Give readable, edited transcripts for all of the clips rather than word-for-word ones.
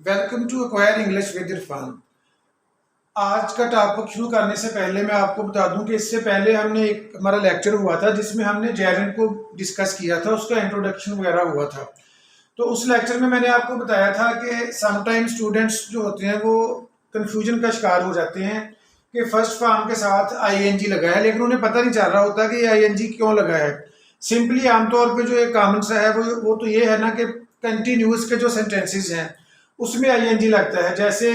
Welcome to acquire English with Irfan. आज का topic शुरू करने से पहले मैं आपको बता दूं कि इससे पहले हमने एक हमारा लेक्चर हुआ था जिसमें हमने जेरेंट को डिस्कस किया था, उसका इंट्रोडक्शन वगैरह हुआ था। तो उस लेक्चर में मैंने आपको बताया था कि समटाइम स्टूडेंट्स जो होते हैं वो कंफ्यूजन का शिकार हो जाते हैं कि फर्स्ट फॉर्म के साथ आईएनजी लगा है, लेकिन उन्हें पता नहीं चल रहा होता कि आईएनजी क्यों लगा है। सिंपली आमतौर पे जो एक कॉमन सा है वो तो ये है ना कि कंटिन्यूस के जो सेंटेंसेस हैं उसमें आईएनजी लगता है। जैसे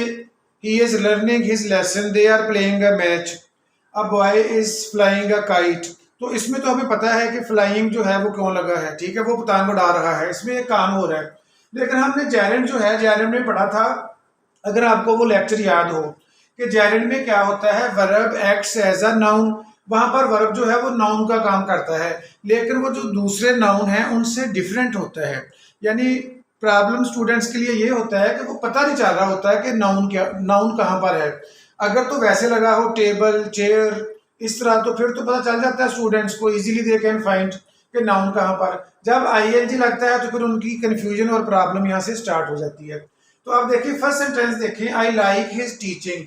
he is learning his lesson, they are playing a match, a boy is flying a kite. तो इसमें तो हमें पता है कि फ्लाइंग जो है वो क्यों लगा है, ठीक है, वो पतंग उड़ा रहा है, इसमें एक काम हो रहा है। लेकिन हमने जेरेंट जो है जेरेंट में पढ़ा था, अगर आपको वो लेक्चर याद हो कि जेरेंट में क्या होता है, verb acts as a noun. वहां पर वर्ब जो है वो नाउन का काम करता है, लेकिन वो जो दूसरे नाउन है उनसे डिफरेंट होता है। यानी प्रॉब्लम स्टूडेंट्स के लिए ये होता है कि वो पता नहीं चल रहा होता है कि नाउन क्या, नाउन कहाँ पर है। अगर तो वैसे लगा हो टेबल चेयर इस तरह, तो फिर तो पता चल जाता है स्टूडेंट्स को, इजीली दे कैन फाइंड कि नाउन कहाँ पर। जब आईएनजी लगता है तो फिर उनकी कंफ्यूजन और प्रॉब्लम यहाँ से स्टार्ट हो जाती है। तो अब देखिए फर्स्ट सेंटेंस देखें, आई लाइक हिज टीचिंग।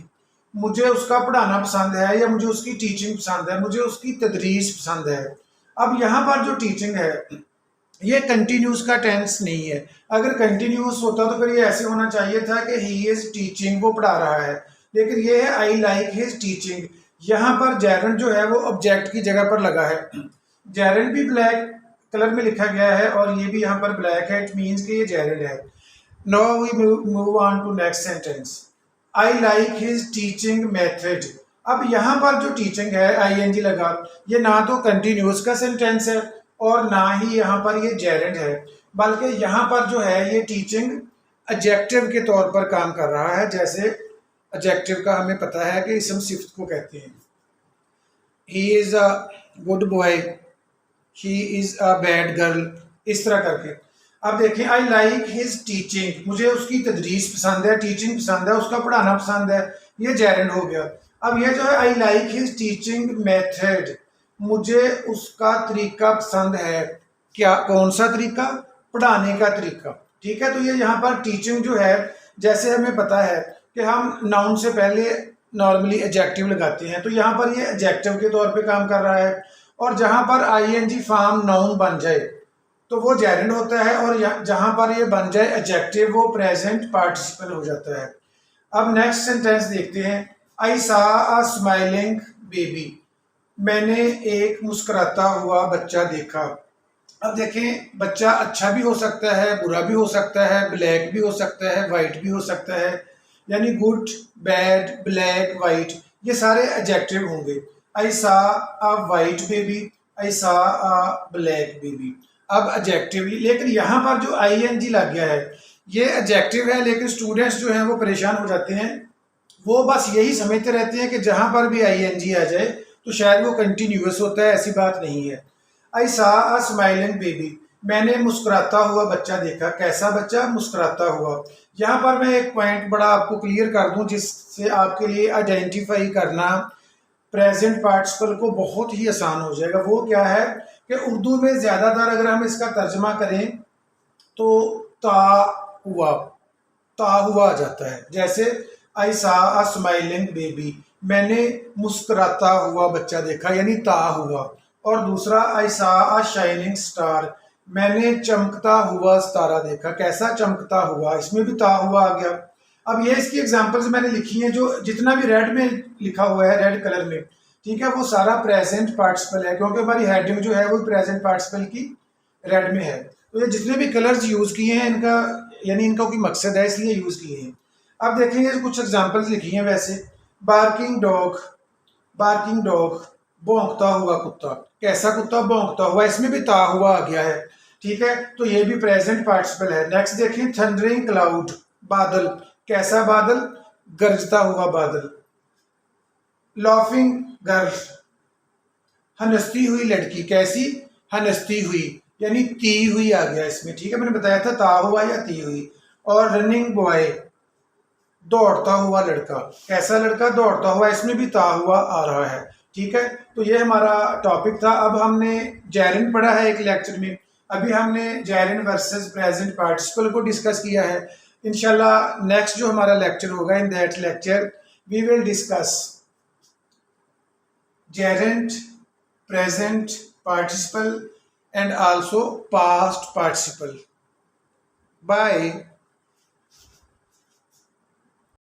मुझे उसका पढ़ाना पसंद है या मुझे उसकी टीचिंग पसंद है, मुझे उसकी तदरीस पसंद है। अब यहाँ पर जो टीचिंग है ये कंटिन्यूस का टेंस नहीं है। अगर कंटिन्यूस होता तो फिर ये ऐसे होना चाहिए था कि ही इज टीचिंग, वो पढ़ा रहा है। लेकिन ये है आई लाइक हिज टीचिंग। यहाँ पर जेरेंट जो है वो ऑब्जेक्ट की जगह पर लगा है। जेरेंट भी ब्लैक कलर में लिखा गया है और ये भी यहाँ पर ब्लैक है, इट मीन्स कि ये जेरेंट है। Now we move on to next sentence, I like his teaching method. अब यहाँ पर जो टीचिंग है आईएनजी लगा, ये ना तो कंटिन्यूस का सेंटेंस है और ना ही यहाँ पर ये जेरेंट है, बल्कि यहाँ पर जो है ये टीचिंग एडजेक्टिव के तौर पर काम कर रहा है। जैसे एडजेक्टिव का हमें पता है कि इसम सिफ्त को कहते हैं। He is a good boy, he is a bad girl, इस तरह करके। अब देखें, आई लाइक हिज टीचिंग, मुझे उसकी तदरीस पसंद है, टीचिंग पसंद है, उसका पढ़ाना पसंद है, ये जेरेंट हो गया। अब ये जो है आई लाइक हिज टीचिंग मेथड, मुझे उसका तरीका पसंद है। क्या, कौन सा तरीका? पढ़ाने का तरीका, ठीक है। तो ये यहाँ पर टीचिंग जो है, जैसे हमें पता है कि हम नाउन से पहले नॉर्मली एडजेक्टिव लगाते हैं, तो यहाँ पर ये एडजेक्टिव के तौर पे काम कर रहा है। और जहां पर आईएनजी फॉर्म नाउन बन जाए तो वो जेरेंट होता है, और जहां पर ये बन जाए एडजेक्टिव वो प्रेजेंट पार्टिसिपल हो जाता है। अब नेक्स्ट सेंटेंस देखते हैं, आई सा अ स्माइलिंग बेबी, मैंने एक मुस्कुराता हुआ बच्चा देखा। अब देखें, बच्चा अच्छा भी हो सकता है, बुरा भी हो सकता है, ब्लैक भी हो सकता है, वाइट भी हो सकता है। यानी गुड, बैड, ब्लैक, वाइट, ये सारे एडजेक्टिव होंगे। आई सा अ वाइट बेबी, आई सा अ ब्लैक बेबी। अब एडजेक्टिव, लेकिन यहाँ पर जो आईएनजी लग गया है ये एडजेक्टिव है, लेकिन स्टूडेंट्स जो हैं वो परेशान हो जाते हैं। वो बस यही समझते रहते हैं कि जहां पर भी आईएनजी आ जाए तो शायद वो कंटिन्यूअस होता है, ऐसी बात नहीं है। आई सा अ स्माइलिंग बेबी, मैंने मुस्कुराता हुआ बच्चा देखा। कैसा बच्चा? मुस्कुराता हुआ। यहाँ पर मैं एक पॉइंट बड़ा आपको क्लियर कर दूं जिससे आपके लिए आइडेंटिफाई करना प्रेजेंट पार्टिसिपल को बहुत ही आसान हो जाएगा। वो क्या है कि उर्दू में ज़्यादातर अगर हम इसका तर्जमा करें तो ता हुआ, ता हुआ आ जाता है। जैसे आई सा अ स्माइलिंग बेबी, मैंने मुस्कुराता हुआ बच्चा देखा, यानी ता हुआ। और दूसरा आई सा अ शाइनिंग स्टार, मैंने चमकता हुआ सितारा देखा। कैसा चमकता हुआ, इसमें भी ता हुआ आ गया। अब ये इसकी एग्जांपल्स मैंने लिखी हैं, जो जितना भी रेड में लिखा हुआ है, रेड कलर में, ठीक है, वो सारा प्रेजेंट पार्टिसिपल है, क्योंकि हमारी हेडिंग जो है वो प्रेजेंट पार्टिसिपल की रेड में है। तो ये जितने भी कलर्स यूज किए हैं इनका यानी इनका कोई मकसद है, इसलिए यूज किए हैं। अब देखेंगे कुछ एग्जांपल्स लिखी हैं वैसे। बार्किंग डॉग, बार्किंग डॉग, भौंकता हुआ कुत्ता। कैसा कुत्ता? भौंकता हुआ, इसमें भी ता हुआ आ गया है, ठीक है। तो ये भी प्रेजेंट पार्टिसिपल है। नेक्स्ट देखिए, थंडरिंग क्लाउड, बादल। कैसा बादल? गरजता हुआ बादल। लाफिंग गर्ल, हंसती हुई लड़की। कैसी? हंसती हुई, यानी ती हुई आ गया इसमें, ठीक है, मैंने बताया था ता हुआ या ती हुई। और रनिंग बॉय, दौड़ता हुआ लड़का। कैसा लड़का? दौड़ता हुआ, इसमें भी ता हुआ आ रहा है, ठीक है। तो ये हमारा टॉपिक था। अब हमने जेरेंट पढ़ा है एक लेक्चर में, अभी हमने जेरेंट वर्सेस प्रेजेंट पार्टिसिपल को डिस्कस किया है। इंशाल्लाह नेक्स्ट जो हमारा लेक्चर होगा, in that lecture we will discuss gerund, present participle and also past participle. Bye.